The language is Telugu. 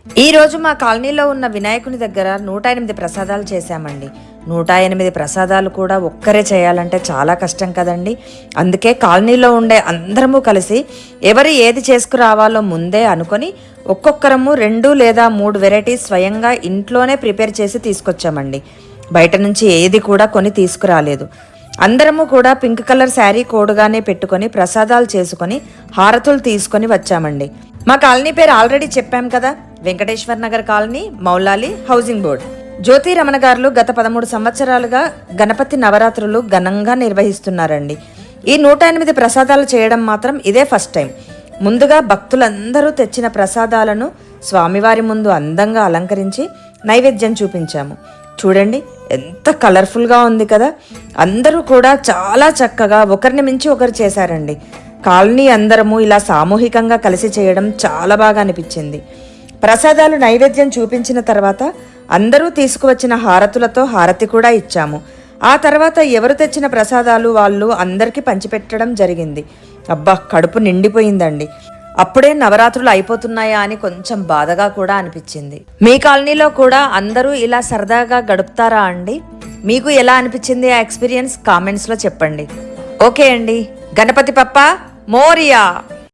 ఈ రోజు మా కాలనీలో ఉన్న వినాయకుని దగ్గర 108 ప్రసాదాలు చేశామండి. 108 ప్రసాదాలు కూడా ఒక్కరే చేయాలంటే చాలా కష్టం కదండి. అందుకే కాలనీలో ఉండే అందరము కలిసి ఎవరు ఏది చేసుకురావాలో ముందే అనుకొని ఒక్కొక్కరము 2 లేదా 3 వెరైటీస్ స్వయంగా ఇంట్లోనే ప్రిపేర్ చేసి తీసుకొచ్చామండి. బయట నుంచి ఏది కూడా కొని తీసుకురాలేదు. అందరము కూడా పింక్ కలర్ శారీ కోడుగానే పెట్టుకొని ప్రసాదాలు చేసుకొని హారతులు తీసుకొని వచ్చామండి. మా కాలనీ పేరు ఆల్రెడీ చెప్పాం కదా, Venkateshwar Nagar colony, Moula-Ali housing board. Jyoti Ramana గారు గత 13 సంవత్సరాలుగా గణపతి నవరాత్రులు ఘనంగా నిర్వహిస్తున్నారండి. ఈ 108 ప్రసాదాలు చేయడం మాత్రం ఇదే ఫస్ట్ టైం. ముందుగా భక్తులందరూ తెచ్చిన ప్రసాదాలను స్వామివారి ముందు అందంగా అలంకరించి నైవేద్యం చూపించాము. చూడండి ఎంత కలర్ఫుల్గా ఉంది కదా. అందరూ కూడా చాలా చక్కగా ఒకరిని మించి ఒకరు చేశారండి. కాలనీ అందరము ఇలా సామూహికంగా కలిసి చేయడం చాలా బాగా అనిపించింది. ప్రసాదాలు నైవేద్యం చూపించిన తర్వాత అందరూ తీసుకువచ్చిన హారతులతో హారతి కూడా ఇచ్చాము. ఆ తర్వాత ఎవరు తెచ్చిన ప్రసాదాలు వాళ్ళు అందరికీ పంచిపెట్టడం జరిగింది. అబ్బా, కడుపు నిండిపోయిందండి. అప్పుడే నవరాత్రులు అయిపోతున్నాయా అని కొంచెం బాధగా కూడా అనిపించింది. మీ కాలనీలో కూడా అందరూ ఇలా సరదాగా గడుపుతారా అండి? మీకు ఎలా అనిపించింది ఆ ఎక్స్పీరియన్స్ కామెంట్స్లో చెప్పండి. ఓకే అండి, గణపతి పప్ప మోరియా.